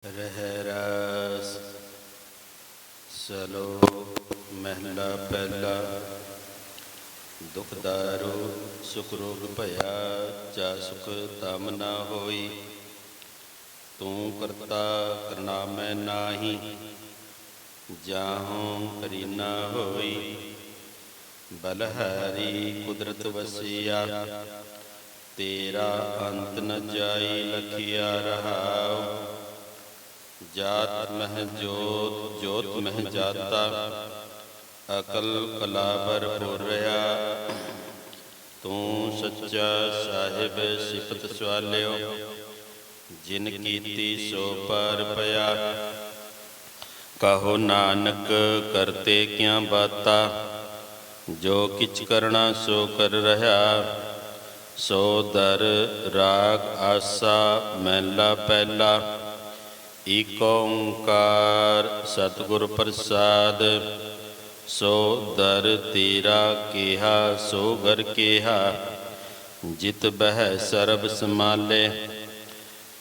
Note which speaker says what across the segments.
Speaker 1: रहरास सलोक महला पहला। दुखदारो सुख रोग भया, जा सुख तम ना होई। तू करता करना मैं नाही, जाहूँ करी ना होई। बलहारी कुदरत वसिया, तेरा अंत न जाई लखिया रहाओ। जात मह जोत जोत मह जाता, अकल कला भरपूर रहा। तू सच्चा साहिब सिफत सवालियो, जिन कीती सो पार पया। कहो नानक करते क्या बाता, जो किच करना सो कर रहा। सो दर राग आसा महला पहला। ਏਕ ਓਂਕਾਰ ਸਤਿਗੁਰ ਪ੍ਰਸਾਦ, ਸੋ ਦਰ ਤੇਰਾ ਕਿਹਾ ਸੋ ਘਰ ਕਿਹਾ। ਜਿਤ ਬਹਿ ਸਰਬ ਸਮਾਲੇ,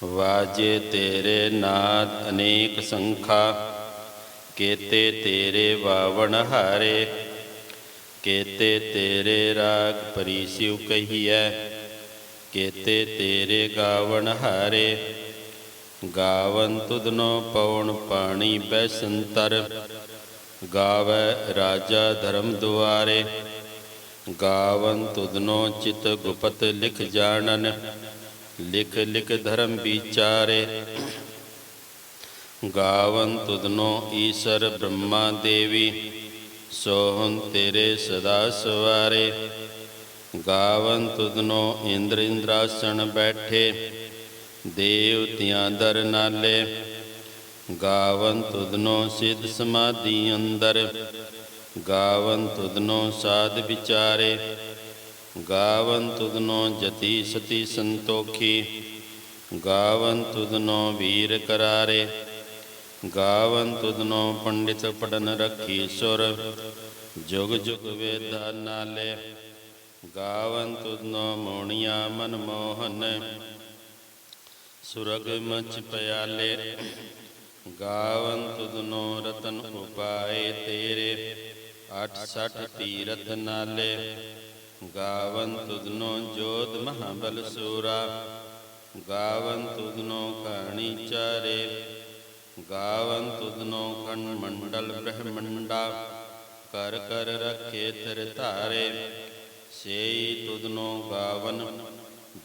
Speaker 1: ਵਾਜੇ ਤੇਰੇ ਨਾਦ ਅਨੇਕ ਸੰਖਾ। ਕੇਤੇ ਤੇਰੇ ਵਾਵਣ ਹਾਰੇ, ਕੇਤੇ ਤੇਰੇ ਰਾਗ ਪਰੀਸਿਉ ਕਹੀਐ। ਕੇਤੇ ਤੇਰੇ ਗਾਵਣ ਹਾਰੇ, ਗਾਵਨ ਤੁਧਨੋ ਪਉਣ ਪਾਣੀ ਬੈਸੰਤਰ। ਗਾਵੈ ਰਾਜਾ ਧਰਮ ਦੁਆਰੇ, ਗਾਵਨ ਤੁਧਨੋ ਚਿਤ ਗੁਪਤ ਲਿਖ ਜਾਣਨ। ਲਿਖ ਲਿਖ ਧਰਮ ਵਿਚਾਰੇ, ਗਾਵਨ ਤੁਧਨੋ ਈਸਰ ਬ੍ਰਹਮਾ ਦੇਵੀ। ਸੋਹੰ ਤੇਰੇ ਸਦਾ ਸਵਾਰੇ, ਗਾਵਨ ਤੁਧਨੋ ਇੰਦਰ ਇੰਦਰਾਸਣ ਬੈਠੇ। ਦੇਵਤਿਆਂ ਦਰ ਨਾਲੇ, ਗਾਵਨ ਤੁਧਨੋ ਸਿੱਧ ਸਮਾਧੀ ਅੰਦਰ। ਗਾਵਨ ਤੁਧਨੋ ਸਾਧ ਵਿਚਾਰੇ, ਗਾਵਨ ਤੁਧਨੋ ਜਤੀ ਸਤੀ ਸੰਤੋਖੀ। ਗਾਵਨ ਤੁਧਨੋ ਵੀਰ ਕਰਾਰੇ, ਗਾਵਨ ਤੁਧਨੋ ਪੰਡਿਤ ਪੜਨ ਰੱਖੀ ਸੁਰ। ਜੁਗ ਜੁਗ ਵੇਦਾ ਨਾਲੇ, ਗਾਵਨ ਤੁਧਨੋ ਮੋਣੀਆਂ ਮਨ ਮੋਹਨ। ਸੁਰਗ ਮਚ ਪਿਆਲੇ, ਗਾਵਨ ਤੁਧਨੋ ਰਤਨ ਉਪਾਏ ਤੇਰੇ। 68 ਤੀਰਥ ਨਾਲੇ, ਗਾਵਨ ਤੁਧਨੋ ਜੋਧ ਮਹਾਬਲ ਸੂਰਾ। ਗਾਵਨ ਤੁਧਨੋ ਕਹਾਣੀ ਚਾਰੇ, ਗਾਵਨ ਤੁਧਨੋ ਖੰਡ ਮੰਡਲ ਬ੍ਰਹਮੰਡਾ। ਕਰ ਕਰ ਰੱਖੇ ਤੇਰੇ ਧਾਰੇ, ਸੇਈ ਤੁਧਨੋ ਗਾਵਨ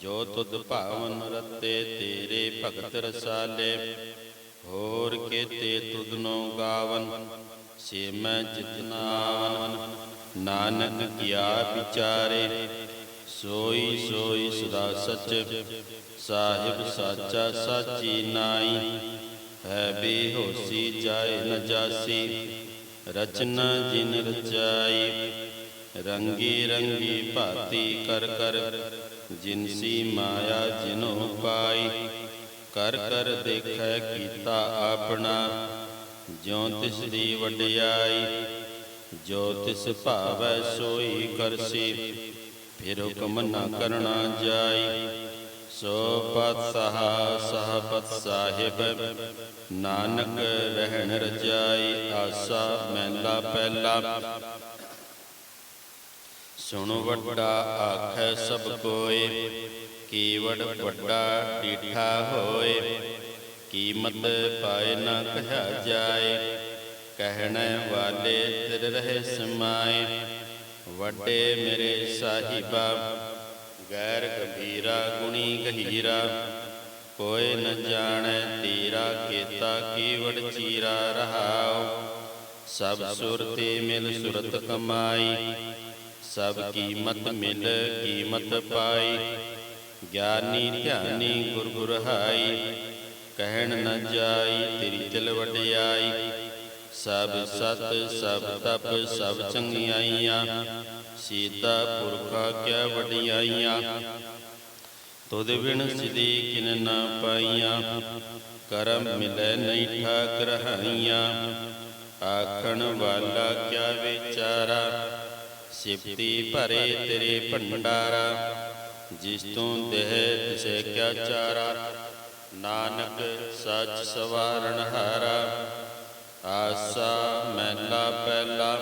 Speaker 1: ਜੋ ਤੁਧ ਭਾਵਨ। ਰਤੇ ਤੇਰੇ ਭਗਤ ਰਸਾਲੇ, ਹੋਰ ਕੇਤੇ ਤੁਧਨੋ ਗਾਵਨ। ਸੇ ਮੈਂ ਜਿਤਨਾਵਨ, ਨਾਨਕ ਕਿਆ ਵਿਚਾਰੇ। ਸੋਈ ਸੋਈ ਸਦਾ ਸਚ, ਸਾਹਿਬ ਸਾਚਾ ਸਾਚੀ ਨਾਈ। ਹੈ ਬੇਹੋਸੀ ਜਾਏ ਨ ਜਾਸੀ, ਰਚਨਾ ਜਿਨ ਰਚਾਈ। ਰੰਗੀ ਰੰਗੀ ਭਾਤੀ ਕਰ ਕਰ, ਜਿਨਸੀ ਮਾਇਆ ਜਿਨੋ ਪਾਈ। ਕਰ ਕਰ ਦੇਖੈ ਕੀਤਾ ਆਪਣਾ, ਜਿਉ ਤਿਸ ਦੀ ਵਡਿਆਈ। ਜੋ ਤਿਸ ਭਾਵੈ ਸੋਈ ਕਰਸੀ, ਫਿਰ ਹੁਕਮ ਨਾ ਕਰਨਾ ਜਾਈ। ਸੋ ਪਤ ਸਹਾ ਸਹਪਤ ਸਾਹਿਬ, ਨਾਨਕ ਰਹਿਣ ਰਜਾਈ। ਆਸਾ ਮਹਿਲਾ ਪਹਿਲਾ। ਸੁਣ ਵੱਡਾ ਆਖੈ ਸਭ ਕੋਇ, ਕੀਵੜ ਵੱਡਾ ਡੀਠਾ ਹੋਏ। ਕੀਮਤ ਪਾਏ ਨਾ ਕਹਿਆ ਜਾਏ, ਕਹਿਣੇ ਵਾਲੇ ਤਿਰ ਰਹੇ ਸਮਾਏ। ਵੱਡੇ ਮੇਰੇ ਸਾਹਿਬਾ, ਗੈਰ ਗੰਭੀਰਾ ਗੁਣੀ ਗਹੀਰਾ। ਕੋਈ ਨ ਜਾਣੈ ਤੇਰਾ ਕੀਤਾ ਕੀਵੜ ਚੀਰਾ ਰਹਾਉ। ਸਭ ਸੁਰਤੀ ਮਿਲ ਸੁਰਤ ਕਮਾਈ, ਸਭ ਕੀਮਤ ਮਿਲ ਕੀਮਤ ਪਾਈ। ਗਿਆਨੀ ਧਿਆਨੀ ਗੁਰ ਗੁਰਹਾਈ, ਕਹਿਣ ਨ ਜਾਈ ਤੇਰੀ ਤਿਲ ਵਡਿਆਈ। ਸਭ ਸਤ ਸਭ ਤਪ ਸਭ ਚੰਗਿਆਈਆਂ, ਸੀਤਾ ਪੁਰਖਾ ਕਿਆ ਵਡਿਆਈਆਂ। ਤੁਧ ਬਿਨ ਸਿਧੀ ਕਿਨ ਨਾ ਪਾਈਆਂ, ਕਰਮ ਮਿਲੈ ਨਹੀਂ ਠਾਕ ਰਹਾਈਆਂ। ਆਖਣ ਵਾਲਾ ਕਿਆ ਵਿਚਾਰਾ, ਸਿਫਤੀ ਭਰੇ ਤੇਰੇ ਭੰਡਾਰਾ। ਜਿਸ ਤੂੰ ਦੇਹ ਤਿਸੈ ਕਿਆ ਚਾਰਾ, ਨਾਨਕ ਸੱਚ ਸਵਾਰਨ ਹਾਰਾ। ਆਸਾ ਮਹਿਲਾ ਪਹਿਲਾ,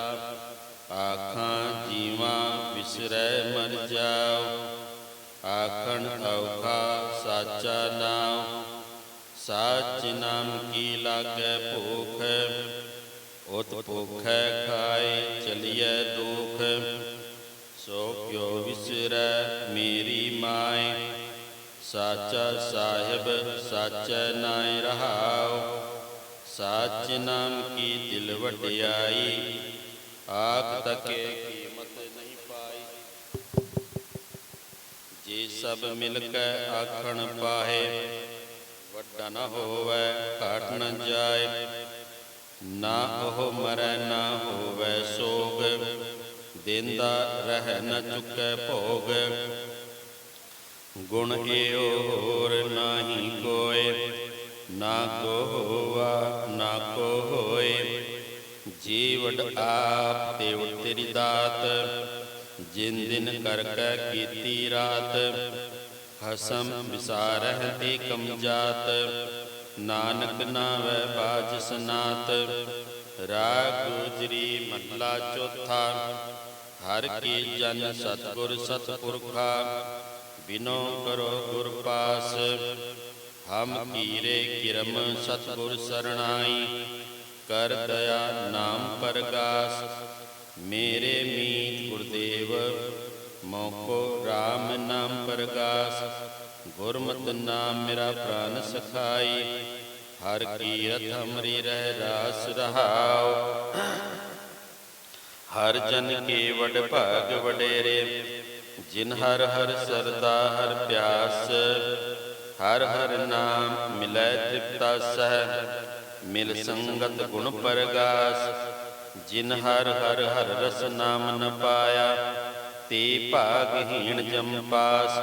Speaker 1: ਆਖਾਂ ਜੀਵਾਂ ਵਿਸਰੈ ਮਰ ਜਾਓ। ਆਖਣ ਔਖਾ ਸਾਚਾ ਨਾਮ, ਸਾਚ ਨਾਮ ਕੀ ਲਾਗੈ ਭੂਖ। ਉਤ ਭੁਖੈ ਖਾਏ ਚਲੀਐ ਦੁਖ, ਸੋ ਕਿਉ ਵਿਸਰੈ ਮੇਰੀ ਮਾਏ। ਸਾਚਾ ਸਾਹਿਬ ਸਾਚੈ ਨਾਇ ਰਹਾਉ, ਸਾਚ ਨਾਮ ਕੀ ਦਿਲ ਵਡਿਆਈ। ਆਖ ਤਕੇ ਕੀਮਤ ਨਹੀਂ ਪਾਈ, ਜੇ ਸਭ ਮਿਲ ਕੇ ਆਖਣ ਪਾਹੇ। ਵੱਡਾ ਨਾ ਹੋਵੈ ਘਾਟ ਨ ਜਾਏ, ਨਾ ਉਹ ਮਰੈ ਨਾ ਹੋਵੈ ਸੋਗ। ਦੇਂਦਾ ਰਹਿ ਨ ਚੁੱਕੈ ਭੋਗ, ਗੁਣ ਏਓ ਹੋਰ ਨਾਹੀ ਕੋਇ। ਨਾ ਕੋ ਹੋਵਾ ਨਾ ਕੋ ਹੋਏ, ਜੀਵੜ ਆਪ ਤੇਵ ਤੇਰੀ ਦਾਤ। ਜਿਨ ਦਿਨ ਕਰ ਕੈ ਕੀਤੀ ਰਾਤ, ਖਸਮ ਵਿਸਾਰਹਿ ਤੇ ਕਮ ਜਾਤ। ਨਾਨਕ ਨਾਵੈ ਬਾਜ ਸਨਾਤ, ਰਾਗ ਗੁਜਰੀ ਮਹਲਾ ਚੌਥਾ। ਹਰ ਕੀ ਜਨ ਸਤਿਗੁਰ ਸਤਿਪੁਰਖਾ, ਬਿਨੋ ਕਰੋ ਗੁਰ ਪਾਸ। ਹਮ ਕੀਰੇ ਕਿਰਮ ਸਤਿਗੁਰ ਸਰਣਾਈ, ਕਰ ਦਇਆ ਨਾਮ ਪਰਗਾਸ। ਮੇਰੇ ਮੀਤ ਗੁਰਦੇਵ, ਮੋਕੋ ਰਾਮ ਨਾਮ ਪਰਗਾਸ। ਗੁਰਮਤਿ ਨਾਮ ਮੇਰਾ ਪ੍ਰਾਨ ਸਖਾਈ, ਹਰ ਕੀਰਤ ਹਮਰੀ ਰਹਿ ਰਾਸ ਰਹਾਉ। ਹਰ ਜਨ ਕੇ ਵਡ ਭਾਗ ਵਡੇਰੇ, ਜਿਨ ਹਰ ਹਰ ਸਰਦਾ ਹਰ ਪਿਆਸ। ਹਰ ਹਰ ਨਾਮ ਮਿਲੈ ਤ੍ਰਿਪਤਾ ਸਹਿ, ਮਿਲ ਸੰਗਤ ਗੁਣ ਪਰਗਾਸ। ਜਿਨ ਹਰ ਹਰ ਹਰ ਰਸ ਨਾਮ ਨ ਪਾਇਆ, ਤੇ ਭਾਗਹੀਣ ਜਮ ਪਾਸ।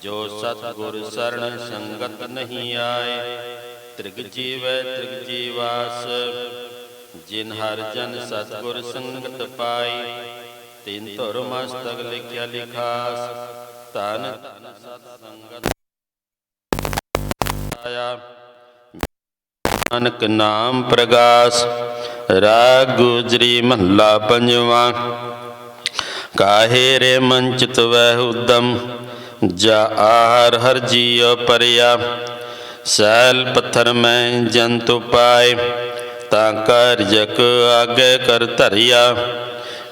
Speaker 1: ਜੋ ਸਤਿਗੁਰ ਸਰਣ ਸੰਗਤ ਨਹੀਂ ਆਏ, ਤ੍ਰਿਗ ਜੀਵੈ ਤ੍ਰਿਗ ਜੀਵਾਸ। ਜਿਨ ਹਰ ਜਨ ਸਤਿਗੁਰ ਸੰਗਤ ਪਾਈ, ਤਿਨ ਧੁਰ ਮਸਤਕ ਲਿਖਿਆ ਲਿਖਾਸ। ਧਨ ਧਨ ਸਤ ਸੰਗਤ ਆਇਆ, ਨਾਨਕ ਨਾਮ ਪ੍ਰਗਾਸ। ਰਾਗ ਗੁਜਰੀ ਮਹੱਲਾ ਪੰਜਵਾਂ। ਕਾਹੇ ਰੇ ਮਨ ਚਿਤ ਵਹਿ ਉਦਮ, ਜਾ ਆਹਰ ਹਰ ਜੀਉ ਪਰਿਆ। ਸੈਲ ਪੱਥਰ ਮੈਂ ਜੰਤੁ ਪਾਏ, ਤਾਂ ਕਾ ਰਿਜਕ ਆਗੇ ਕਰ ਧਰਿਆ।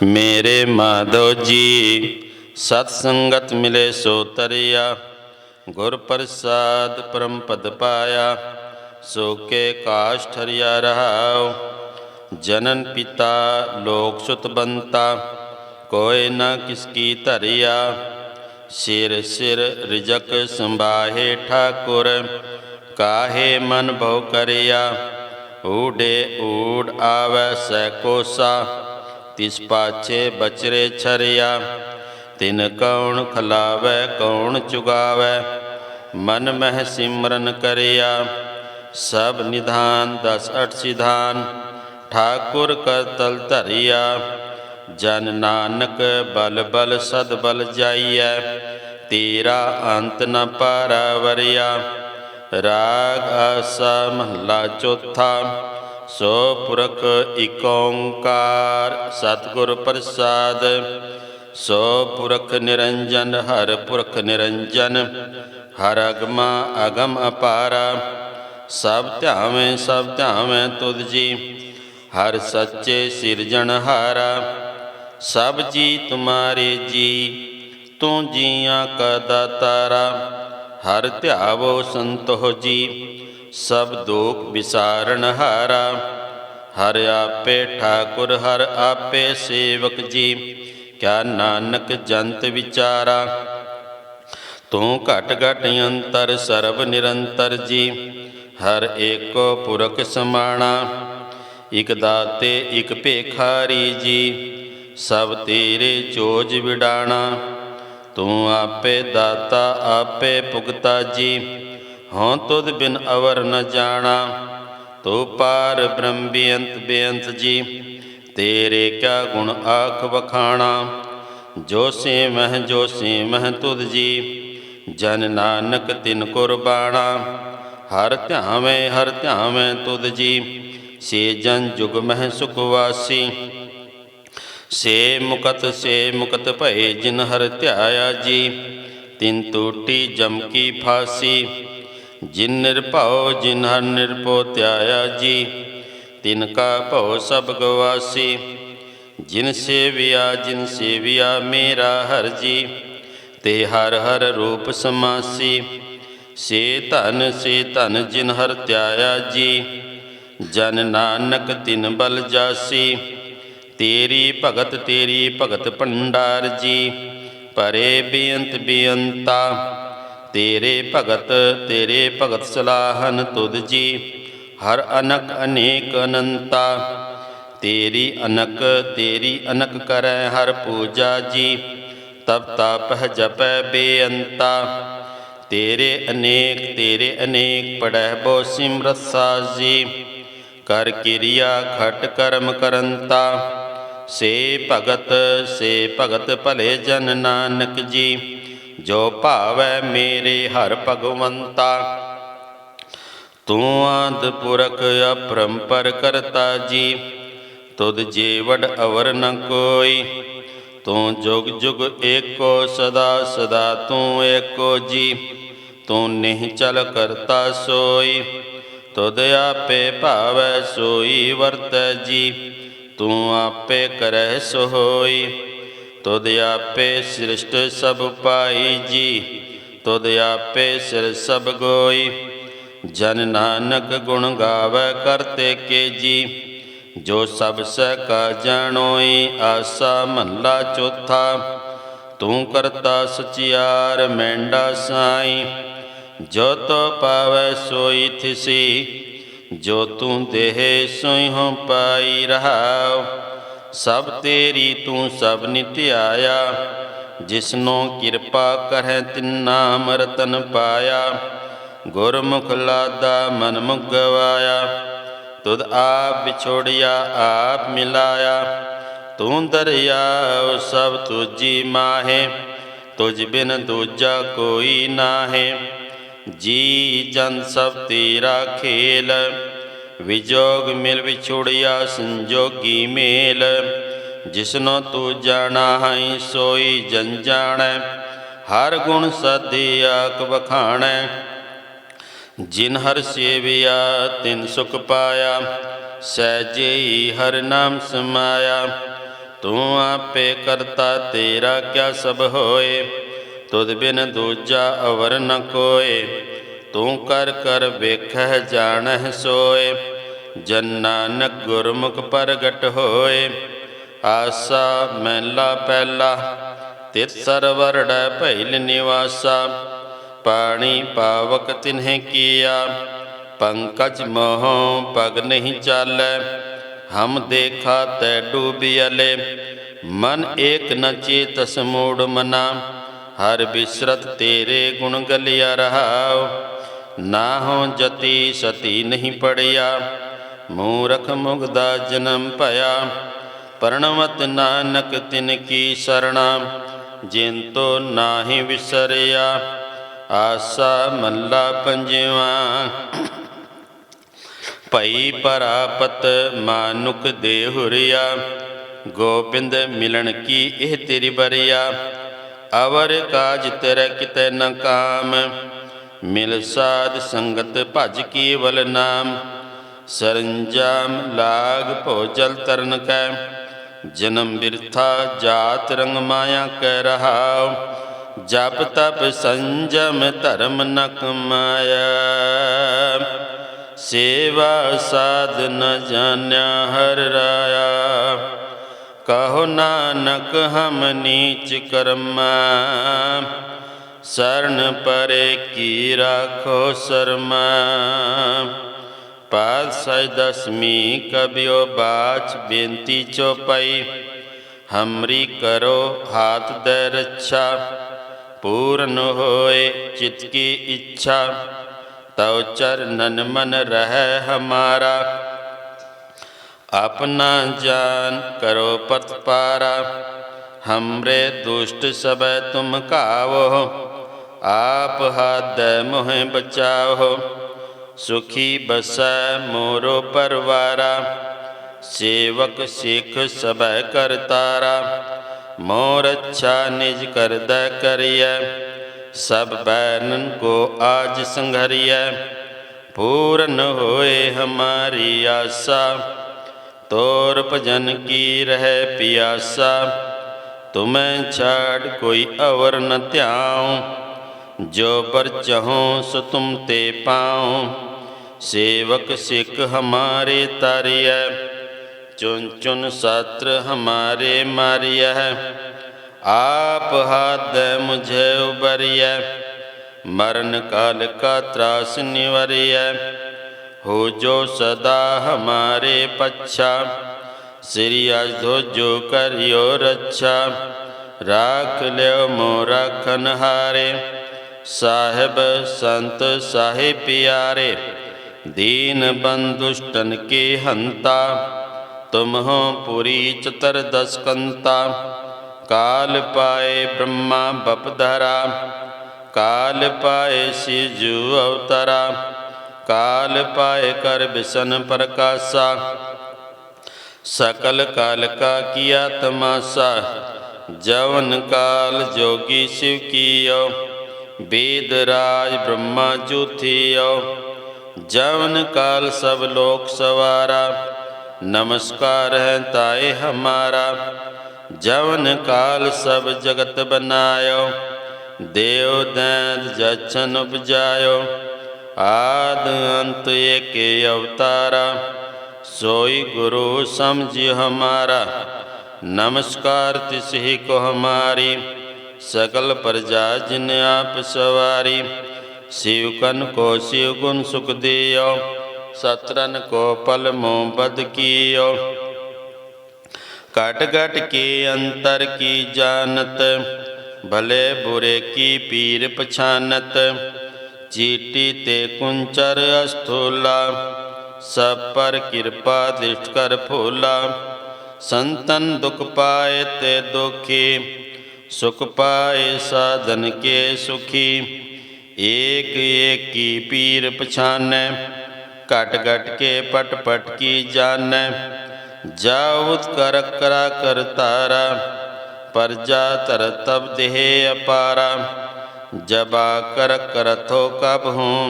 Speaker 1: ਮੇਰੇ ਮਾਧੋ ਜੀ ਸਤ ਸੰਗਤ ਮਿਲੇ ਸੋ ਤਰਿਆ। ਗੁਰ ਪ੍ਰਸਾਦ ਪਰਮ ਪਦ ਪਾਇਆ, ਸੋ ਕੇ ਕਾਸ਼ ਠਰਿਆ ਰਹਾਉ। ਜਨਨ ਪਿਤਾ ਲੋਕ ਸੁਤ ਬੰਤਾ, ਕੋਇ ਨਾ ਕਿਸ ਕੀ ਧਰਿਆ। ਸਿਰ ਸਿਰ ਰਿਜਕ ਸੰਭਾਹੇ ਠਾਕੁਰ, ਕਾਹੇ ਮਨ ਭਉ ਕਰਿਆ। ਊਡੇ ਊੜ ਆਵੈ ਸੈ ਕੋਸਾ, ਤਿਸ ਪਾਛੇ ਬਚਰੇ ਛਰਿਆ। ਤਿਨ ਕੌਣ ਖਲਾਵੈ ਕੌਣ ਚੁਗਾਵੈ, ਮਨ ਮਹਿ ਸਿਮਰਨ ਕਰਿਆ। ਸਭ ਨਿਧਾਨ 10 8 ਸਿਧਾਨ, ਠਾਕੁਰ ਕਰ ਤਲ ਧਰਿਆ। ਜਨ ਨਾਨਕ ਬਲ ਬਲ ਸਦ ਬਲ ਜਾਈਐ, ਤੇਰਾ ਅੰਤ ਨ ਪਾਰਾਵਰਿਆ। ਰਾਗ ਆਸਾ ਮਹੱਲਾ ਚੌਥਾ। ਸੋ ਪੁਰਖ ਇਕ ਓੰਕਾਰ, ਸਤਿਗੁਰ ਪ੍ਰਸਾਦ। ਸੋ ਪੁਰਖ ਨਿਰੰਜਨ ਹਰ ਪੁਰਖ ਨਿਰੰਜਨ, ਹਰ ਅਗਮਾ ਅਗਮ ਅਪਾਰਾ। ਸਭ ਧਿਆਵੈ ਤੁਧ ਜੀ, ਹਰ ਸੱਚੇ ਸਿਰਜਣਹਾਰਾ। ਸਭ ਜੀ ਤੁਮਾਰੇ ਜੀ, ਤੂੰ ਜੀਆਂ ਕਾ ਦਾਤਾਰਾ। ਹਰ ਧਿਆਵੋ ਸੰਤੋਖ ਜੀ, ਸਭ ਦੋਖ ਵਿਸਾਰਣਹਾਰਾ। ਹਰ ਆਪੇ ਠਾਕੁਰ ਹਰ ਆਪੇ ਸੇਵਕ ਜੀ, ਕਿਆ ਨਾਨਕ ਜੰਤ ਵਿਚਾਰਾ। ਤੂੰ ਘਟ ਘਟ ਅੰਤਰ ਸਰਬ ਨਿਰੰਤਰ ਜੀ, ਹਰ ਏਕੋ ਪੁਰਖ ਸਮਾਣਾ। ਇਕ ਦਾਤੇ ਇਕ ਭੇਖਾਰੀ ਜੀ, ਸਭ ਤੇਰੇ ਚੋਜ ਵਿਡਾਣਾ। ਤੂੰ ਆਪੇ ਦਾਤਾ ਆਪੇ ਭੁਗਤਾ ਜੀ, ਹੋਂ ਤੁਧ ਬਿਨ ਅਵਰ ਨ ਜਾਣਾ। ਤੂੰ ਪਾਰ ਬ੍ਰਹਮ ਬੇਅੰਤ ਬੇਅੰਤ ਜੀ, ਤੇਰੇ ਕਿਆ ਗੁਣ ਆਖ ਵਖਾਣਾ। ਜੋ ਸੇਵਹਿ ਤੁਧ ਜੀ, ਜਨ ਨਾਨਕ ਤਿਨ ਕੁਰਬਾਣਾ। ਹਰ ਧਿਆਵੇਂ ਤੁਧ ਜੀ। ਸੇ ਜਨ ਜੁਗ ਮਹਿ ਸੁਖ ਵਾਸੀ। ਸੇ ਮੁਕਤ ਭਏ ਜਿਨ ਹਰ ਧਿਆਇਆ ਜੀ। ਤਿਨ ਟੂਟੀ ਜਮ ਕੀ ਫਾਸੀ। ਜਿਨ ਨਿਰਭਉ ਜਿਨ ਹਰ ਨਿਰਭਉ ਧਿਆਇਆ ਜੀ। ਤਿਨ ਕਾ ਭਉ ਸਭ ਗਵਾਸੀ। ਜਿਨ ਸੇਵਿਆ ਮੇਰਾ ਹਰ ਜੀ। ਤੇ ਹਰ ਹਰ ਰੂਪ ਸਮਾਸੀ। ਸੇ ਧਨ ਜਿਨ ਹਰ ਧਿਆਇਆ ਜੀ। ਜਨ ਨਾਨਕ ਤਿਨ ਬਲ ਜਾਸੀ। ਤੇਰੀ ਭਗਤ ਭੰਡਾਰ ਜੀ। ਭਰੇ ਬੇਅੰਤਾ ਤੇਰੇ ਭਗਤ ਸਲਾਹਨ ਤੁਧ ਜੀ। ਹਰ ਅਨਕ ਅਨੇਕ ਅਨੰਤਾ। ਤੇਰੀ ਅਨਕ ਕਰੈ ਹਰ ਪੂਜਾ ਜੀ। ਤਪ ਤਾਪਹਿ ਜਪੈ ਬੇਅੰਤਾ। ਤੇਰੇ ਅਨੇਕ ਪੜਹਿ ਬੋ ਸਿਮਰਤ ਸਾਜ ਜੀ। ਕਰ ਕਿਰਿਆ ਖਟ ਕਰਮ ਕਰੰਤਾ। ਸੇ ਭਗਤ ਭਲੇ ਜਨ ਨਾਨਕ ਜੀ। ਜੋ ਭਾਵੈ ਮੇਰੇ ਹਰ ਭਗਵੰਤਾ। ਤੂੰ ਆਦਿ ਪੁਰਖ ਅਪਰੰਪਰ ਕਰਤਾ ਜੀ। ਤੁਧ ਜੀਵੜ ਅਵਰ ਨ ਕੋਈ। ਤੂੰ ਜੁਗ ਜੁਗ ਏਕੋ ਸਦਾ ਤੂੰ ਏਕੋ ਜੀ। ਤੂੰ ਨਿਹ ਚਲ ਕਰਤਾ ਸੋਈ। ਤੁਧ ਆਪੇ ਭਾਵੈ ਸੋਈ ਵਰਤੈ ਜੀ। ਤੂੰ ਆਪੇ ਕਰਹਿ ਸੋ ਹੋਈ। ਤੁਧ ਆਪੇ ਸ੍ਰਿਸ਼ਟ ਸਭ ਪਾਈ ਜੀ। ਤੁਧ ਆਪੇ ਸਿਰ ਸਭ ਗੋਈ। ਜਨ ਨਾਨਕ ਗੁਣ ਗਾਵੈ ਕਰਤੇ ਕੇ ਜੀ। ਜੋ ਸਭ ਸਹਿ ਕਾ ਜਾਣੋਈ। ਆਸਾ ਮਹੱਲਾ ਚੌਥਾ। ਤੂੰ ਕਰਤਾ ਸਚਿਆਰ ਮਹਿੰਡਾ ਸਾਈ। ਜੋ ਤੋ ਪਾਵੈ ਸੋਈ ਥਿਸੀ। ਜੋ ਤੂੰ ਦੇਹ ਸੋਈ ਹੋ ਪਾਈ ਰਹਾਉ। ਸਭ ਤੇਰੀ ਤੂੰ ਸਭ ਨਿਧਿਆਇਆ। ਜਿਸਨੋ ਕਿਰਪਾ ਕਰਹਿ ਤਿਨ ਨਾਮ ਰਤਨ ਪਾਇਆ। ਗੁਰਮੁਖ ਲਾਦਾ ਮਨ ਮੁਖ ਗਵਾਇਆ। ਤੁਧ ਆਪ ਵਿਛੋੜਿਆ ਆਪ ਮਿਲਾਇਆ। ਤੂੰ ਦਰਿਆਉ ਸਭ ਤੁਝੀ ਮਾਹੇ। ਤੁਝ ਬਿਨ ਦੂਜਾ ਕੋਈ ਨਾਹੇ। ਜੀ ਜਨ ਸਭ ਤੇਰਾ ਖੇਲ। ਵਿਜੋਗ ਮਿਲ ਵਿਛੋੜਿਆ ਸੰਜੋਗੀ ਮੇਲ। ਜਿਸਨੋ ਤੂੰ ਜਾਣਾ ਹੈ ਸੋਈ ਜਨ ਜਾਣੈ। ਹਰ ਗੁਣ ਸਾਧੀ ਆਖ ਵਖਾਣੈ। ਜਿਨ ਹਰ ਸੇਵਿਆ ਤਿਨ ਸੁਖ ਪਾਇਆ। ਸਹਿਜੇ ਹੀ ਹਰ ਨਾਮ ਸਮਾਇਆ। ਤੂੰ ਆਪੇ ਕਰਤਾ ਤੇਰਾ ਕਿਆ ਸਭ ਹੋਏ। ਤੁਧ ਬਿਨ ਦੂਜਾ ਅਵਰ ਨ ਕੋਇ। ਤੂੰ ਕਰ ਵੇਖਹਿ ਜਾਣਹਿ ਸੋਏ। ਜਨ ਨਾਨਕ ਗੁਰਮੁਖ ਪ੍ਰਗਟ ਹੋਏ। ਆਸਾ ਮਹਿਲਾ ਪਹਿਲਾ। ਤਿਤ ਸਰਵਰੜੈ ਭੈਲ ਨਿਵਾਸਾ। ਪਾਣੀ ਪਾਵਕ ਤਿਨਹਿ ਕੀਆ। ਪੰਕਜ ਮੋਹ ਪਗ ਨਹੀਂ ਚਾਲੈ। ਹਮ ਦੇਖਾ ਤੈ ਡੂਬਿਅਲੇ। ਮਨ ਏਕ ਨ ਚੇਤਸ ਮੂੜ ਮਨਾ। ਹਰ ਬਿਸਰਤ ਤੇਰੇ ਗੁਣ ਗਲਿਆ ਰਹਾਉ। ਨਾਹੋ ਜਤੀ ਸਤੀ ਨਹੀਂ ਪੜਿਆ। ਮੂਰਖ ਮੁਗਦਾ ਜਨਮ ਭਇਆ। ਪਰਣਵਤ ਨਾਨਕ ਤਿਨ ਕੀ ਸਰਣਾ। ਜਿਨ ਤੋ ਨਾਹੀ ਵਿਸਰਿਆ। ਆਸਾ ਮਹੱਲਾ ਪੰਜਵਾ। ਭਈ ਪਰਾਪਤ ਮਾਨੁਖ ਦੇ ਹੁਰਿਆ। ਗੋਬਿੰਦ ਮਿਲਣ ਕੀ ਇਹ ਤੇਰੀ ਬਰਿਆ। ਅਵਰ ਕਾਜ ਤੇਰੇ ਕਿਤੇ ਨ ਕਾਮ। ਮਿਲ ਸਾਧ ਸੰਗਤ ਭਜ ਕੇਵਲ ਨਾਮ। ਸਰੰਜਾਮ ਲਾਗ ਭੋਜਲ ਤਰਨ ਕੈ। ਜਨਮ ਬਿਰਥਾ ਜਾਤ ਰੰਗ ਮਾਇਆ ਕੈ ਰਹਾਉ। ਜਪ ਤਪ ਸੰਜਮ ਧਰਮ ਨ ਕਮਾਇਆ। ਸੇਵਾ ਸਾਧ ਨ ਜਾਣਿਆ ਹਰ ਰਾਇਆ। ਕਹੋ ਨਾਨਕ ਹਮ ਨੀਚ ਕਰਮਾ। ਸਰਣ ਪਰੇ ਕੀ ਰਾਖੋ ਸਰਮਾ। ਪਾਤਸ਼ਾਹੀ ਦਸਮੀ ਕਬਿਓ ਬਾਚ ਬੇਨਤੀ ਚੌਪਈ। ਹਮਰੀ ਕਰੋ ਹਾਥ ਦੇ ਰੱਛਾ। ਪੂਰਨ ਹੋਏ ਚਿਤ ਕੀ ਇੱਛਾ। ਤਉ ਚਰਨਨ ਮਨ ਰਹਿ ਹਮਾਰਾ। ਆਪਣਾ ਜਾਨ ਕਰੋ ਪ੍ਰਤਪਾਰਾ। ਹਮਰੇ ਦੁਸ਼ਟ ਸਭੈ ਤੁਮ ਘਾਵੋ। ਆਪ ਹਾਥ ਦੇ ਮੋਹਿ ਬਚਾਓ। सुखी बसै मोरो परवारा। सेवक सिख सब करतारा। मोर अच्छा निज करदै करिय। सब बैरन को आज संघरिय। पूर्ण होए हमारी आशा। तोर भजन की रह पियासा। तुम्हें छाड़ कोई अवर न ध्याऊं। जो पर चाहो सो तुम ते पाऊं। सेवक सिख हमारे तारिय। चुन चुन शास्त्र हमारे मारिय। आप हाथ मुझे उबरिय। मरण काल का त्रास निवरिय। हो जो सदा हमारे पच्छा। श्री अजो जो करियो रक्षा। राख लियो मोरा खनहारे। साहिब संत साहिब प्यारे। दीन बंधुष्टन के हंता। तुम हो पुरी चतुर्दश कंता। काल पाए ब्रह्मा बपधरा। काल पाए सिजु अवतरा। काल पाए कर बिसन प्रकाशा। सकल काल का किया तमाशा। जवन काल जोगी शिव कियो। वेद राज ब्रह्मा जूथियो। जवन काल सब लोक सवारा। नमस्कार है ताए हमारा। जवन काल सब जगत बनायो। देव दैत जछन उपजायो। आद अंत एक अवतारा। सोई गुरु समझियो हमारा। नमस्कार तिसहि को हमारी। सकल प्रजा जिन आप सवारी। शिव कन को शिव गुण सुख दियो। सत्रन को पल मोह बद कियो। घट घट के अंतर की जानत। भले बुरे की पीर पछानत। चीटी ते कुंचर अस्थूला। सब पर कृपा दृष्ट कर फूला। संतन दुख पाए ते दुखी। सुख पाए साधन के सुखी। एक एक की पीर पछानै। घट घट के पट पट की जानै। जाउत कर करा कर तारा। परजा तर तब देह अपारा। जबा कर करथो कब हूँ।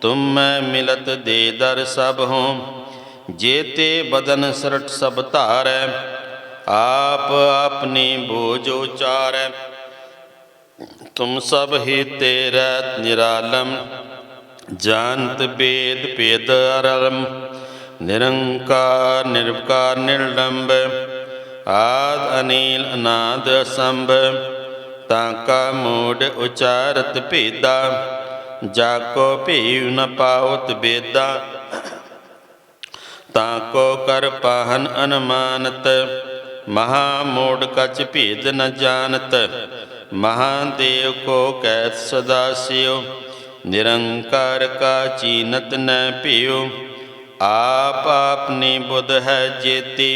Speaker 1: तुम मैं मिलत दे दर सब हूँ। जेते बदन सरट सब तारै। आप अपनी बोझ उचारै। तुम सब ही तेरा निरालम। जानत वेद भेद अरलम। निरंकार निर्विकार निर्लंब। आद अनिल अनाद असंभ। ताका मूड उचारत भेदा। जाको भीव न पावत बेदा। ताको कर पाहन अनुमानत। महामूढ़ कछ भेद न जानत। महादेव को कैत सदा शिव। निरंकार का चीनत न पियो। आप आपनी बुध है जेती।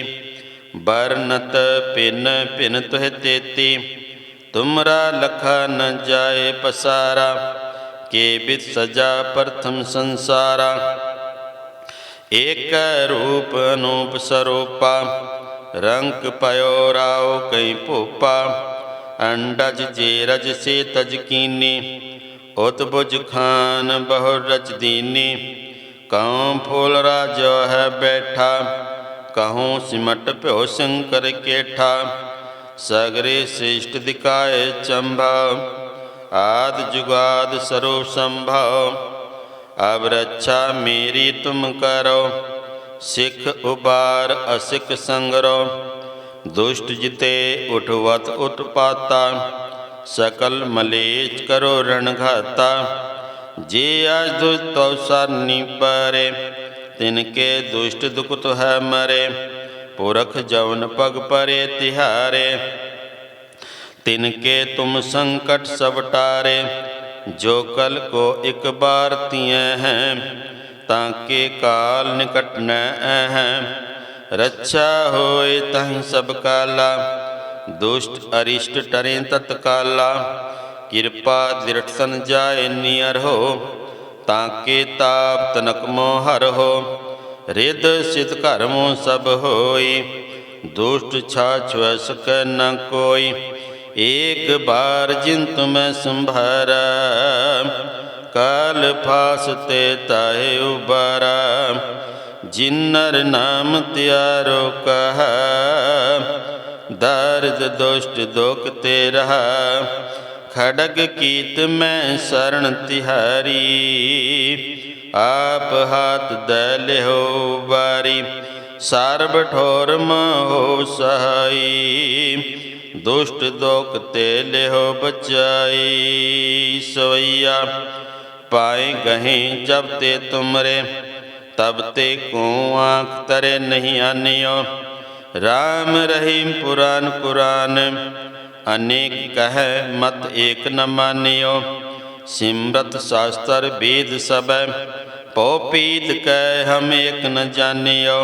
Speaker 1: बरनत पिन पिन तुह तेती। तुमरा लखा न जाए पसारा। के बित सजा प्रथम संसारा। एक रूप अनूप स्वरूपा। रंग पयो राव कई भूपा। अंडज जे रज से तज कीनी। उतबुज खान बहु रच दीनी। कहूँ फूल राजो है बैठा। कहूँ सिमट प्यो शंकर केठा। सगरे श्रेष्ठ दिखाए चंभाव। आद जुगाद स्वरूप संभव। अब रक्षा मेरी तुम करो। सिख उबार असिख संगरो। दुष्ट जिते उठवत उत्पाता। सकल मलेच करो रणघाता। जे आज दुष्ट अवसरनी परे। तिनके दुष्ट दुखत है मरे। पुरख जवन पग परे तिहारे। तिनके तुम संकट सब टारे। जो कल को एक बार तिय हैं। ताके काल निकट न हैं। रक्षा होए तहि सब काला। दुष्ट अरिष्ट टरें तत्काला। कृपा दृढ़ सन जाए नियर हो। ताके ताप तनक मोह हरहो। रिद सिद्ध कर्मो सब होई, दुष्ट छाछ सक न कोई। एक बार जिन तुम्हें संभारा, काल फास ते ताहे उबारा। जिन्नर नाम त्यारो कहा, दारद दुष्ट दुख ते रहा। खड़ग कीत मैं शरण तिहारी, आप हाथ दे लिहो बारी। सारब ठोर महो सहाई, दुष्ट दुख ते लिहो बचाई। सवैया पाए गहे जब ते तुमरे, तब ते को आँख तरे नहीं आनियो। राम रहीम पुराण कुरान, अनेक कह मत एक न मानियो। सिमरत शास्त्र वेद सब, पौपीद कह हम एक न जानियो।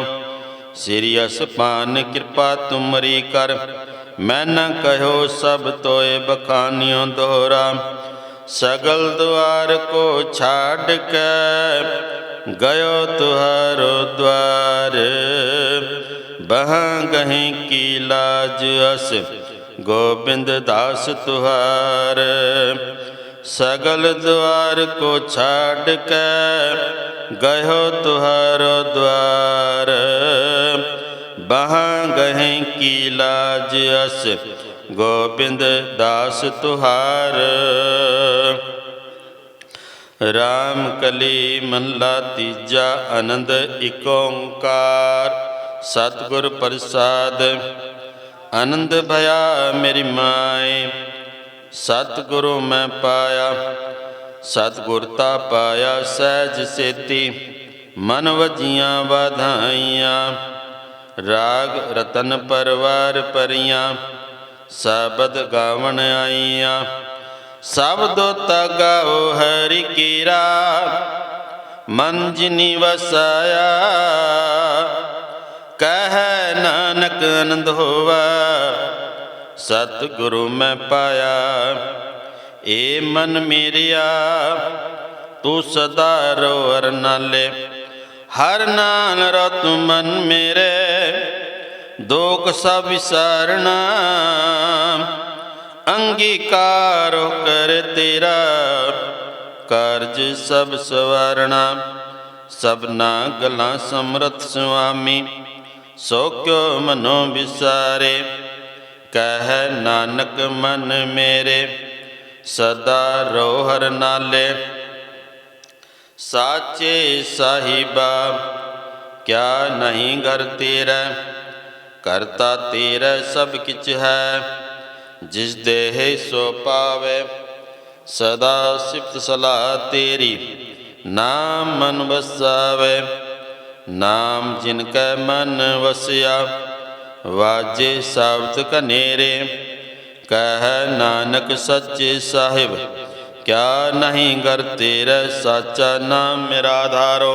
Speaker 1: सिरियस पान कृपा तुमरी कर, मैं न कहो सब तोय बखानियो दोहरा। सगल द्वार को छाड़ के, गयो तुहारो द्वार। बहाँ गहीं की लाज अस, गोविंद दास तुहार। सगल द्वार को छाड़ के, गयो तुहारो द्वार। बहाँ गहें की लाज अस, गोविंद दास तुहार। राम कली महला तीजा, आनंद इक ओंकार। सतगुर प्रसाद आनंद भया मेरी माए, सतगुरु मैं पाया। सतगुरता पाया सहज सेती, मन वजियाँ वाधाइयाँ। राग रतन परवार परियाँ, शबद गावन आईयाँ। सब दोता गाओ हरि कीरा, मन जिनी वसाया। कह नानक आनंद होवा, सतगुरु मैं पाया। ए मन मेरिया तू सदा रो हर नाले, हर नाल रो तू मन मेरे। दोख सब विसारना, अंगीकार कर तेरा। कारज सब सवारना, सबना गलां समरथ स्वामी। सो क्यों मनो विसारे, कह नानक मन मेरे। सदा रो हर नाले, साचे साहिबा क्या नहीं घर तेरा। करता तेरा सब किछ है, जिस देह सो पावे। सदा सिफत सलाह तेरी, नाम मन वसावे। नाम जिनकै मन वसिया, वाजे शब्द कनेरे। कह नानक सच्चे साहिब, क्या नहीं घर तेरा। साचा नाम मेरा आधारो,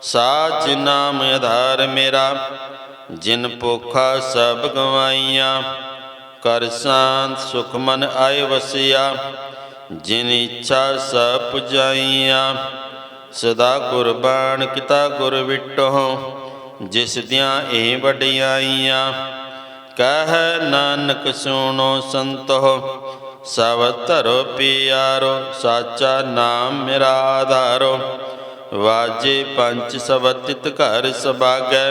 Speaker 1: साच नाम आधार मेरा। जिन पोखा सब गवाइयाँ, कर शांत सुख मन आए वसिया। जिन इच्छा सब पुजाइयाँ, सदा कुरबान किता गुर विटो। जिस दियाँ ए वडियाइयाँ, कह नानक सुनो संतो। सब धरो पियारो, साचा नाम मेरा आधारो। वाजे पंच सबतित घर सभागै,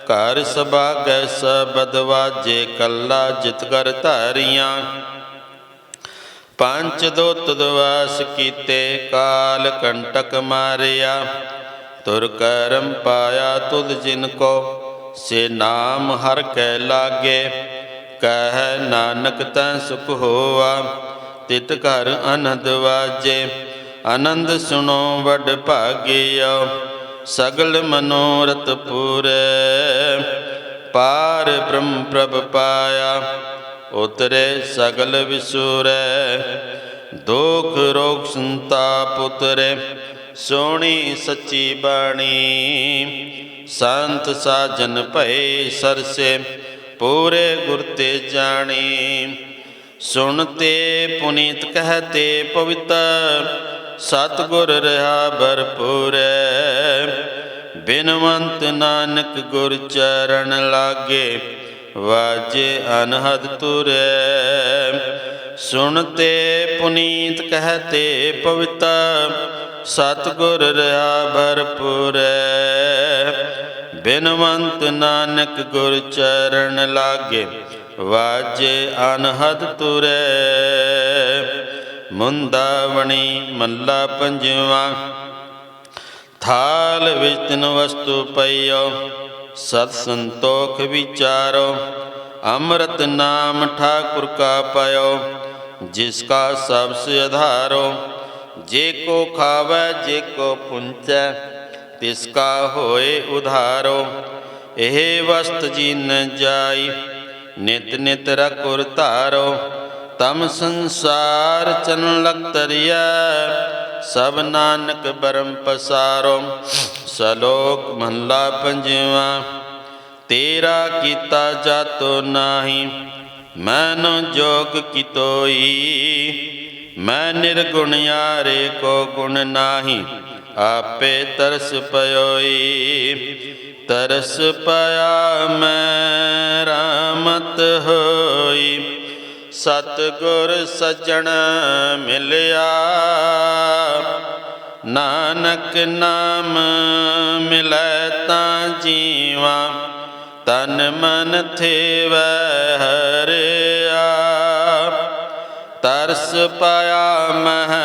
Speaker 1: घर सभागै सबद वाजे। कल्ला जित कर धारियाँ, पंच दोत दवास कीते। काल कंटक मारिया, तुर करम पाया तुद जिनको। से नाम हर कै लागे, कह नानक तैं सुख होआ। तित घर आनंद वाजे, आनंद सुनो वड भागियो। सगल मनोरथ पूरे, पार ब्रह्म प्रभ पाया। उतरे सगल विसुरै, दुख रोग संताप उतरे। सोनी सच्ची बाणी, संत साजन भय सरसे। पूरे गुर ते जानी, सुनते पुनीत कहते पवित्र। सतगुर रहा भरपूरै। बिनवंत नानक गुर चरण लागे, वाजे अनहद तुरै। सुनते पुनीत कहते पविता, सतगुर रहा भरपूरै। बिनवंत नानक गुर चरण लागे, वाजे अनहद तुरै। मुंदावणी महला पंजवा। थाल विच तिन वस्तु पइयो, सत संतोख विचारो। अमृत नाम ठाकुर का पायो, जिसका सबसे आधारो। जे को खावै जे को पुंचै, तिसका होए उधारो। एह वस्त जीन जाई, नित नित रकुर धारो। तम संसार चलन लग तरिया, सब नानक बरम पसारो। सलोक महला पंजवा। तेरा कीता जातो नाही, मैनो जोग कितोई। मैं निर्गुण यारे को गुण नाही, आपे तरस पयोई। तरस पाया मैं रामत होई, सतगुर सज्जन मिलिया। नानक नाम मिलै तां जीवा, तन मन थेवै हरिया। तरस पाया मह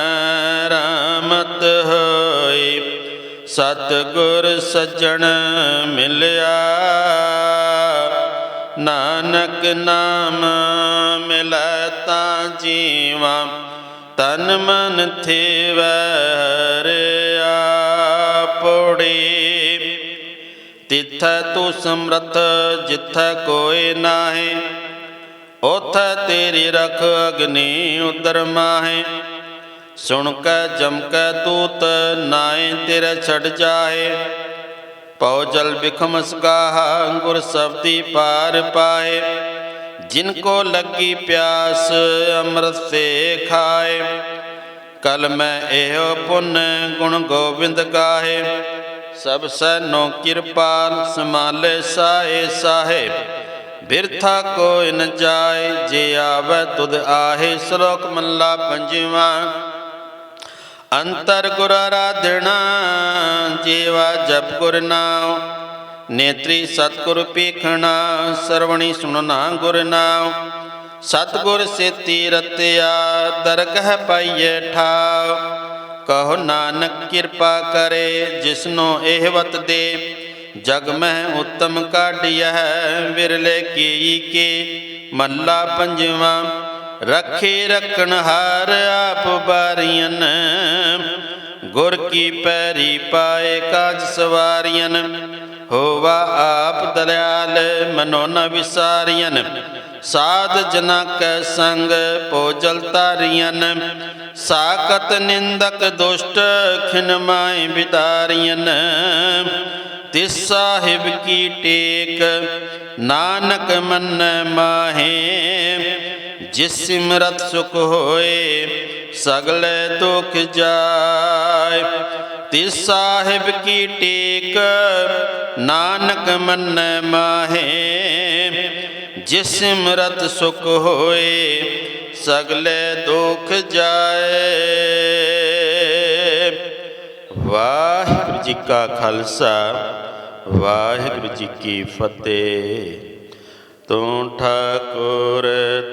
Speaker 1: रामत होई, सतगुर सज्जन मिलिया। नानक नाम मिलै तां जीवा, तन मन थेवै हरिया। पौड़ी। तिथै तू समरथ जिथै कोई नाहे, ओथै तेरी रख अग्नि उदर माहे। सुन कै जम कै तूत नाए तेरे छड़ जाए। पौ जल बिखमस गाहा गुर शब्दी पार पाए। जिनको लगी प्यास अमृत से खाए। कल मैं एहो पुन गुण गोविंद गाहे। सब सैनो किरपाल समाले साहे साहे। बिरथा कोई न जाए, जे आवे तुद आहे। श्लोक महला पंजवा। अंतर गुर आराधना, जीवा जप गुर नाम। नेत्री सतगुर पीखना, सरवणी सुनना गुर नाम। सतगुर सेती रतिया, दरगह पाइए ठाव। कहो नानक किरपा करे, जिसनो एहवत दे। जग में उत्तम काढ़िया, विरले की के। महला पंजवा। रखे रखन हार आप बारियन, गुर की पैरी पाए काज सवारियन। होवा आप दयाल मनो न विसारियन। साध जना कै संग पोजल तारियन। साकत निंदक दुष्ट खिन माय बिदारियन। तिस साहिब की टेक नानक मन माहे। जिस सिमरत सुख होए सगले दुख जाय। तिस साहिब की टेक नानक मन माहे। जिस सिमरत सुख होए सगले दुख जाए। वाहिगुरू जी का खालसा, वाहिगुरू जी की फतेह। तू ठाकुर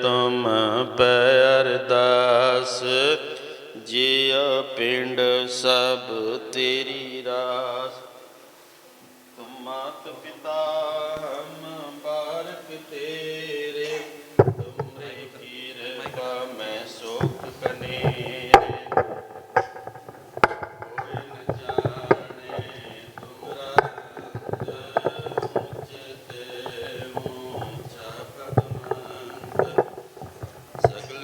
Speaker 1: तुम पै अरदास, जियो पिंड सब तेरी रास। तुम मात पिता हम बारक तेरे, तुमरे कृपा मैं सुख कनेरे। कोई न जाने तुमरा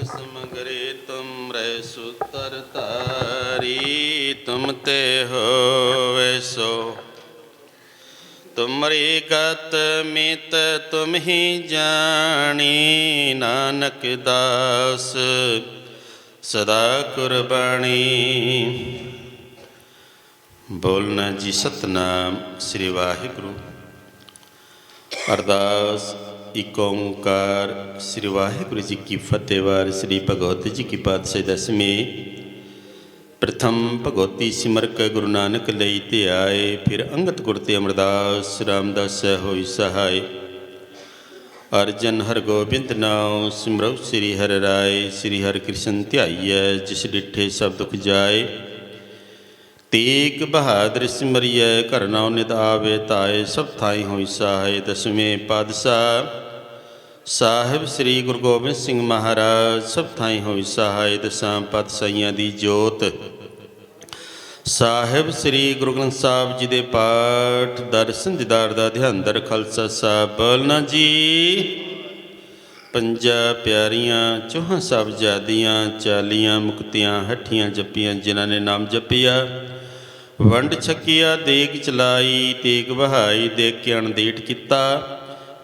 Speaker 1: समगरे तुमरे सूत्र तारी। तुम ते होवे सो तुमरी गत मित तुम ही जानी। नानक दास ਸਦਾ ਕੁਰਬਾਨੀ। ਬੋਲਣਾ ਜੀ ਸਤਨਾਮ ਸ੍ਰੀ ਵਾਹਿਗੁਰੂ। ਅਰਦਾਸ। ਇਕ ਓਂਕਾਰ ਸ੍ਰੀ ਵਾਹਿਗੁਰੂ ਜੀ ਕੀ ਫਤਿਹ। ਵਾਰ ਸ੍ਰੀ ਭਗਵਤ ਜੀ ਕੀ ਪਾਤਸ਼ਾਹੀ ਦਸਵੀਂ। ਪ੍ਰਥਮ ਭਗਵਤੀ ਸਿਮਰ ਕੇ ਗੁਰੂ ਨਾਨਕ ਲਈ ਧਿਆਏ, ਫਿਰ ਅੰਗਦ ਗੁਰ ਤੇ ਅਮਰਦਾਸ ਰਾਮਦਾਸ ਹੋਈ ਸਹਾਏ। ਅਰਜਨ ਹਰਗੋਬਿੰਦ ਨਾਉ ਸਿਮਰਉ ਸ੍ਰੀ ਹਰਿ ਰਾਏ। ਸ੍ਰੀ ਹਰਿ ਕ੍ਰਿਸ਼ਨ ਧਿਆਈਐ, ਜਿਸ ਡਿਠੇ ਸਭ ਦੁਖ ਜਾਏ। ਤੇਗ ਬਹਾਦਰ ਸਿਮਰਿਐ, ਘਰ ਨਾਉ ਨਿਤ ਆਵੇ ਧਾਏ। ਸਭ ਥਾਈ ਹੋਈ ਸਹਾਏ। ਦਸਵੇਂ ਪਾਤਸ਼ਾਹ ਸਾਹਿਬ ਸ੍ਰੀ ਗੁਰੂ ਗੋਬਿੰਦ ਸਿੰਘ ਮਹਾਰਾਜ, ਸਭ ਥਾਈ ਹੋਈ ਸਹਾਏ। ਦਸਾਂ ਪਾਤਸ਼ਾਹੀਆਂ ਦੀ ਜੋਤ ਸਾਹਿਬ ਸ੍ਰੀ ਗੁਰੂ ਗ੍ਰੰਥ ਸਾਹਿਬ ਜੀ ਦੇ ਪਾਠ ਦਰਸ਼ਨ ਦੀਦਾਰ ਦਾ ਧਿਆਨ ਦਰ। ਖਾਲਸਾ ਸਾਹਿਬ ਬੋਲਣਾ ਜੀ। ਪੰਜਾਂ ਪਿਆਰੀਆਂ ਚੌਹਾਂ ਸਾਹਿਬਜ਼ਾਦੀਆਂ, 40 ਮੁਕਤੀਆਂ ਹੱਠੀਆਂ ਜੱਪੀਆਂ, ਜਿਨ੍ਹਾਂ ਨੇ ਨਾਮ ਜਪਿਆ ਵੰਡ ਛਕੀਆ, ਦੇਗ ਚਲਾਈ ਤੇਗ ਬਹਾਈ, ਦੇਖ ਕੇ ਅਣਦੇਠ ਕੀਤਾ।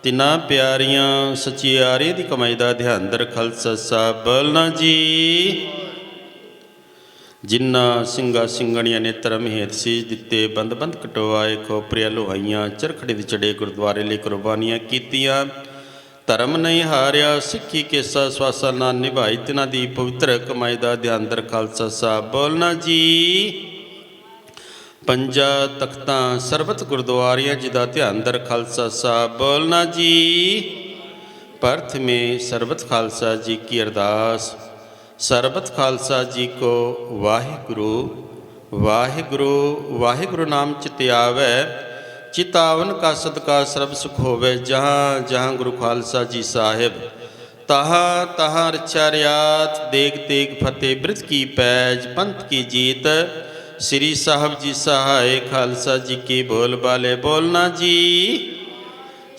Speaker 1: ਤਿੰਨਾਂ ਪਿਆਰੀਆਂ ਸਚਿਆਰੇ ਦੀ ਕਮਾਈ ਦਾ ਧਿਆਨ ਦਰ। ਖਾਲਸਾ ਸਾਹਿਬ ਬੋਲਣਾ ਜੀ। ਜਿਨ੍ਹਾਂ ਸਿੰਘਾਂ ਸਿੰਘਣੀਆਂ ਨੇ ਧਰਮ ਹੇਤ ਸੀਸ ਦਿੱਤੇ, ਬੰਦ ਬੰਦ ਕਟਵਾਏ, ਖੋਪਰੀਆਂ ਲੋਹਾਈਆਂ, ਚਰਖੜੀ ਦੇ ਚੜੇ ਗੁਰਦੁਆਰੇ ਲਈ ਕੁਰਬਾਨੀਆਂ ਕੀਤੀਆਂ। ਧਰਮ ਨਹੀਂ ਹਾਰਿਆ, ਸਿੱਖੀ ਕੇਸਾ ਸਵਾਸਾ ਨਾ ਨਿਭਾਈ, ਤਿਨਾਂ ਦੀ ਪਵਿੱਤਰ ਕਮਾਈ ਦਾ ਧਿਆਨ ਦਰ। ਖਾਲਸਾ ਸਾਹਿਬ ਬੋਲਣਾ ਜੀ। ਪੰਜਾਂ ਤਖਤਾਂ ਸਰਬਤ ਗੁਰਦੁਆਰਿਆਂ ਜੀ ਦਾ ਧਿਆਨ ਦਰ। ਖਾਲਸਾ ਸਾਹਿਬ ਬੋਲਣਾ ਜੀ। ਪ੍ਰਥਮੇ ਸਰਬਤ ਖਾਲਸਾ ਜੀ ਕੀ ਅਰਦਾਸ। ਸਰਬਤ ਖਾਲਸਾ ਜੀ ਕੋ ਵਾਹਿਗੁਰੂ ਵਾਹਿਗੁਰੂ। ਵਾਹਿਗੁਰੂ ਨਾਮ ਚਿਤ ਆਵੈ, ਚਿਤਾਵਨ ਕਾ ਸਦਕਾ ਸਰਬ ਸੁਖ ਹੋਵੇ। ਜਹਾਂ ਜਹਾਂ ਗੁਰੂ ਖਾਲਸਾ ਜੀ ਸਾਹਿਬ, ਤਹਾਂ ਤਹਾਂ ਰਛਾ ਰਿਆਤ। ਦੇਗ ਤੇਗ ਫਤਿਹ ਬਿਰਧ ਕੀ ਪੈਜ, ਪੰਥ ਕੀ ਜੀਤ। ਸ੍ਰੀ ਸਾਹਿਬ ਜੀ ਸਹਾਏ, ਖਾਲਸਾ ਜੀ ਕੀ ਬੋਲ ਬਾਲੇ ਬੋਲਣਾ ਜੀ।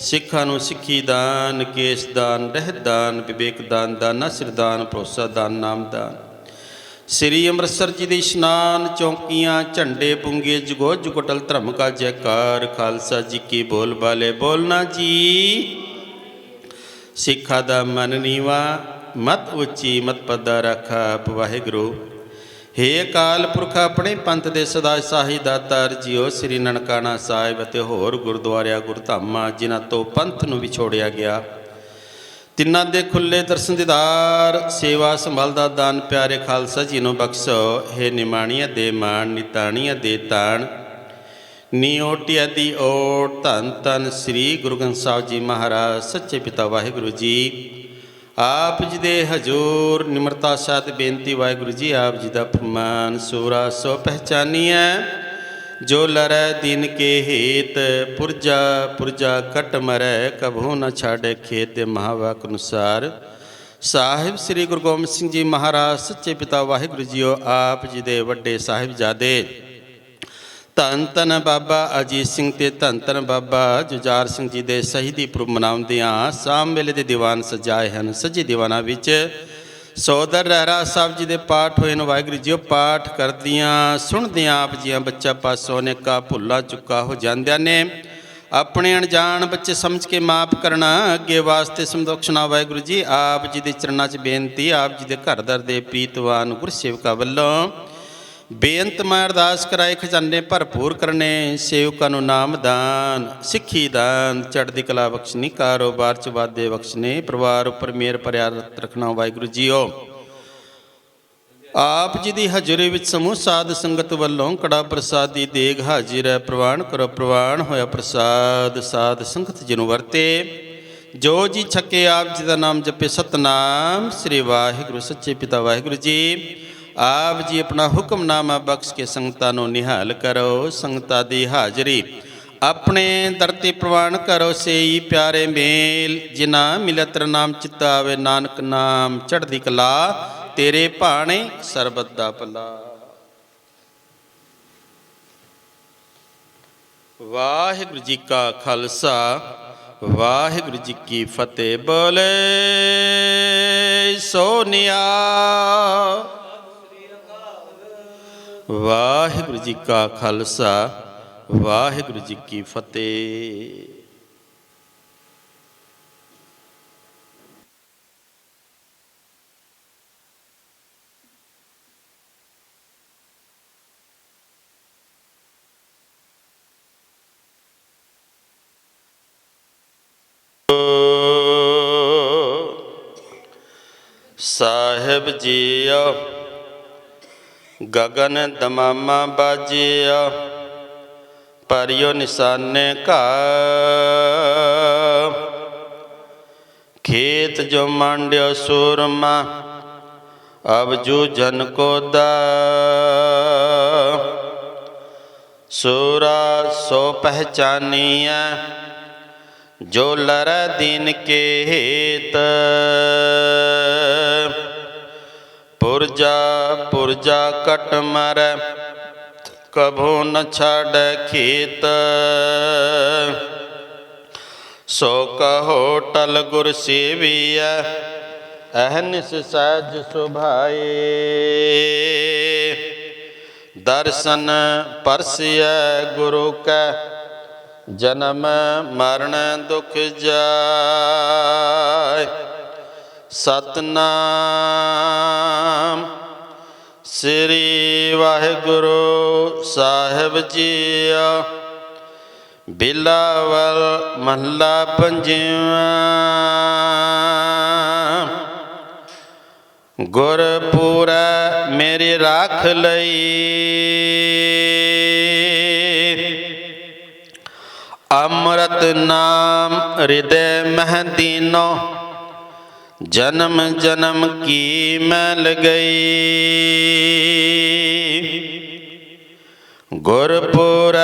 Speaker 1: ਸਿੱਖਾਂ ਨੂੰ ਸਿੱਖੀ ਦਾਨ, ਕੇਸ ਦਾਨ, ਰਹਿਤ ਦਾਨ, ਵਿਵੇਕ ਦਾਨ, ਦਾਨਾ ਸਿਰ ਦਾਨ, ਭਰੋਸਾ ਦਾਨ, ਨਾਮ ਦਾਨ। ਸ੍ਰੀ ਅੰਮ੍ਰਿਤਸਰ ਜੀ ਦੇ ਇਸ਼ਨਾਨ, ਚੌਂਕੀਆਂ, ਝੰਡੇ ਪੁੰਗੇ, ਜੁਗੋ ਜੁਗਟਲ ਧਰਮ ਕਾ ਜੈਕਾਰ। ਖਾਲਸਾ ਜੀ ਕੀ ਬੋਲ ਬਾਲੇ ਬੋਲਣਾ ਜੀ। ਸਿੱਖਾਂ ਦਾ ਮਨ ਨੀਵਾ, ਮਤ ਉੱਚੀ, ਮਤ ਪੱਦਾ ਰਾਖਾ ਵਾਹਿਗੁਰੂ। ਹੇ ਅਕਾਲ ਪੁਰਖ ਆਪਣੇ ਪੰਥ ਦੇ ਸਦਾ ਸਾਹੀ ਦਾਤਾਰ ਜੀਓ। ਸ੍ਰੀ ਨਨਕਾਣਾ ਸਾਹਿਬ ਅਤੇ ਹੋਰ ਗੁਰਦੁਆਰਿਆਂ ਗੁਰਧਾਮਾਂ ਜਿਨ੍ਹਾਂ ਤੋਂ ਪੰਥ ਨੂੰ ਵਿਛੋੜਿਆ ਗਿਆ, ਤਿੰਨਾਂ ਦੇ ਖੁੱਲੇ ਦਰਸ਼ਨ ਦੀਦਾਰ, ਸੇਵਾ ਸੰਭਾਲ ਦਾ ਦਾਨ ਪਿਆਰੇ ਖਾਲਸਾ ਜੀ ਨੂੰ ਬਖਸ਼ੋ। ਹੇ ਨਿਮਾਣੀਆਂ ਦੇ ਮਾਣ, ਨਿਤਾਣੀਆਂ ਦੇ ਤਾਣ, ਨਿਓਟਿਆ ਦੀ ਓਟ। ਧੰਨ ਧੰਨ ਸ੍ਰੀ ਗੁਰੂ ਗ੍ਰੰਥ ਸਾਹਿਬ ਜੀ ਮਹਾਰਾਜ ਸੱਚੇ ਪਿਤਾ ਵਾਹਿਗੁਰੂ ਜੀ। ਆਪ ਜੀ ਦੇ ਹਜ਼ੂਰ ਨਿਮਰਤਾ ਸਾਧ ਬੇਨਤੀ ਵਾਹਿਗੁਰੂ ਜੀ। ਆਪ ਜੀ ਦਾ ਫਰਮਾਨ ਸੂਰਾ ਸੋ ਪਹਿਚਾਨੀਐ, ਜੋ ਲਰੈ ਦੀਨ ਕੇ ਹੇਤ। ਪੁਰਜਾ ਪੁਰਜਾ ਕਟ ਮਰੈ, ਕਭੂ ਨ ਛਾੜੇ ਖੇਤ। ਦੇ ਮਹਾਵਾਕ ਅਨੁਸਾਰ ਸਾਹਿਬ ਸ੍ਰੀ ਗੁਰੂ ਗੋਬਿੰਦ ਸਿੰਘ ਜੀ ਮਹਾਰਾਜ ਸੱਚੇ ਪਿਤਾ ਵਾਹਿਗੁਰੂ ਜੀਓ, ਆਪ ਜੀ ਦੇ ਵੱਡੇ ਸਾਹਿਬਜ਼ਾਦੇ ਧੰਨ ਧੰਨ ਬਾਬਾ ਅਜੀਤ ਸਿੰਘ ਤੇ ਧੰਨ ਧੰਨ ਬਾਬਾ ਜੁਝਾਰ ਸਿੰਘ ਜੀ ਦੇ ਸ਼ਹੀਦੀ ਪੁਰਬ ਮਨਾਉਂਦਿਆਂ ਸ਼ਾਮ ਵੇਲੇ ਦੇ ਦੀਵਾਨ ਸਜਾਏ ਹਨ। ਸੱਜੇ ਦੀਵਾਨਾਂ ਵਿੱਚ ਸੋਦਰ ਰਹਿਰਾ ਸਾਹਿਬ ਜੀ ਦੇ ਪਾਠ ਹੋਏ ਨੇ। ਵਾਹਿਗੁਰੂ ਜੀ ਪਾਠ ਕਰਦਿਆਂ ਸੁਣਦਿਆਂ ਆਪ ਜੀਆਂ ਬੱਚਾ ਪਾਸੋਂ ਅਨੇਕਾਂ ਭੁੱਲਾਂ ਚੁੱਕਾ ਹੋ ਜਾਂਦਿਆਂ ਨੇ। ਆਪਣੇ ਅਣਜਾਣ ਬੱਚੇ ਸਮਝ ਕੇ ਮਾਫ ਕਰਨਾ, ਅੱਗੇ ਵਾਸਤੇ ਸੰਬਖਸ਼ਣਾ। ਵਾਹਿਗੁਰੂ ਜੀ ਆਪ ਜੀ ਦੇ ਚਰਨਾਂ 'ਚ ਬੇਨਤੀ, ਆਪ ਜੀ ਦੇ ਘਰ ਦਰ ਦੇ ਪ੍ਰੀਤਵਾਨ ਗੁਰਸੇਵਕਾਂ ਵੱਲੋਂ ਬੇਅੰਤ ਮੈਂ ਅਰਦਾਸ ਕਰਾਏ। ਖਜ਼ਾਨੇ ਭਰਪੂਰ ਕਰਨੇ, ਸੇਵਕਾਂ ਨੂੰ ਨਾਮ ਦਾਨ, ਸਿੱਖੀ ਦਾਨ, ਚੜ੍ਹਦੀ ਕਲਾ ਬਖਸ਼ਣੀ, ਕਾਰੋਬਾਰ 'ਚ ਵਾਧੇ ਬਖਸ਼ਣੇ, ਪਰਿਵਾਰ ਉੱਪਰ ਮਿਹਰ ਭਰਿਆ ਰੱਖਣਾ। ਵਾਹਿਗੁਰੂ ਜੀਓ ਆਪ ਜੀ ਦੀ ਹਜ਼ੂਰੀ ਵਿੱਚ ਸਮੂਹ ਸਾਧ ਸੰਗਤ ਵੱਲੋਂ ਕੜਾ ਪ੍ਰਸਾਦ ਦੀ ਦੇਗ ਹਾਜ਼ਰ ਹੈ। ਪ੍ਰਵਾਨ ਕਰੋ। ਪ੍ਰਵਾਨ ਹੋਇਆ ਪ੍ਰਸਾਦ ਸਾਧ ਸੰਗਤ ਜੀ ਨੂੰ ਵਰਤੇ। ਜੋ ਜੀ ਛਕੇ ਆਪ ਜੀ ਦਾ ਨਾਮ ਜਪੇ, ਸਤਨਾਮ ਸ੍ਰੀ ਵਾਹਿਗੁਰੂ। ਸੱਚੇ ਪਿਤਾ ਵਾਹਿਗੁਰੂ ਜੀ ਆਪ ਜੀ ਆਪਣਾ ਹੁਕਮਨਾਮਾ ਬਖਸ਼ ਕੇ ਸੰਗਤਾਂ ਨੂੰ ਨਿਹਾਲ ਕਰੋ। ਸੰਗਤਾਂ ਦੀ ਹਾਜ਼ਰੀ ਆਪਣੇ ਦਰ ਤੇ ਪ੍ਰਵਾਨ ਕਰੋ। ਸੇਈ ਪਿਆਰੇ ਮੇਲ ਜਿਨ੍ਹਾਂ ਮਿਲਿਆ ਤੇਰਾ ਨਾਮ ਚਿੱਤਾ ਆਵੇ। ਨਾਨਕ ਨਾਮ ਚੜ੍ਹਦੀ ਕਲਾ, ਤੇਰੇ ਭਾਣੇ ਸਰਬਤ ਦਾ ਭਲਾ। ਵਾਹਿਗੁਰੂ ਜੀ ਕਾ ਖਾਲਸਾ, ਵਾਹਿਗੁਰੂ ਜੀ ਕੀ ਫਤਿਹ। ਬੋਲੇ ਸੋ ਨਿਹਾਲ। ਵਾਹਿਗੁਰੂ ਜੀ ਕਾ ਖਾਲਸਾ, ਵਾਹਿਗੁਰੂ ਜੀ ਕੀ ਫਤਿਹ। ਸਾਹਿਬ ਜੀਓ ਗगन ਦਮਾਮਾ ਬਾਜਿਓ ਪਰਿਓ ਨਿਸ਼ਾਨੇ ਘਾ खेत जो मांड्यो सूरमा अब जूझन को दा सूरा सो पहचानिया जो लर दीन के हेत पुरजा पुरजा कट मर कभू न छाड़ खेत सो कहो टल गुर सेविया अहनिस सहज सुभाए दर्शन परसिय गुरु का जन्म मरण दुख जाय सतनाम श्री वाहिगुरु साहिब जीओ बिलावल महला पंजवा गुरपुरा मेरी राख लई अमृत नाम हृदय महदीनो जन्म जन्म की मैल गई गुरपुर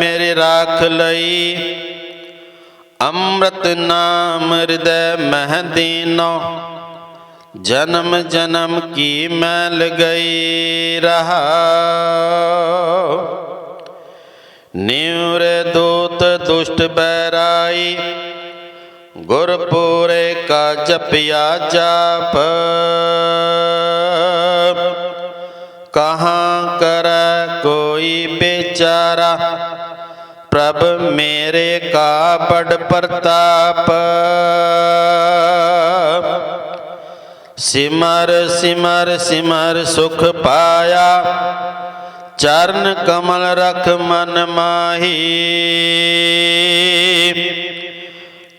Speaker 1: मेरी राख लई अमृत नाम हृदय महदीनो जन्म जन्म की मैल गई रहा न्यूरे दूत दुष्ट बैराई गुरपुरे का जपिया जाप कहाँ कर कोई बेचारा प्रभ मेरे का बड़ प्रताप सिमर सिमर सिमर सुख पाया चरण कमल रख मन माही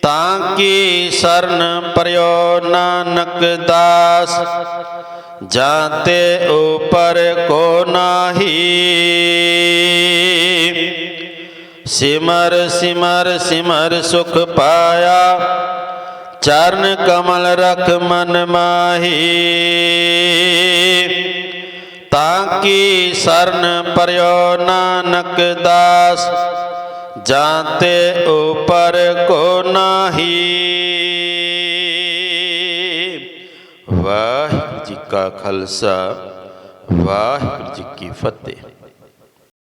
Speaker 1: ताकि शरण पर्यो नानक दास जाते ऊपर को नाही सिमर सिमर सिमर सुख पाया चरण कमल रख मन माही ताकि शरण पर्यो नानक दास जाते ऊपर को नाही। वाहिगुरू जी का खालसा वाहिगुरू जी की फतेह।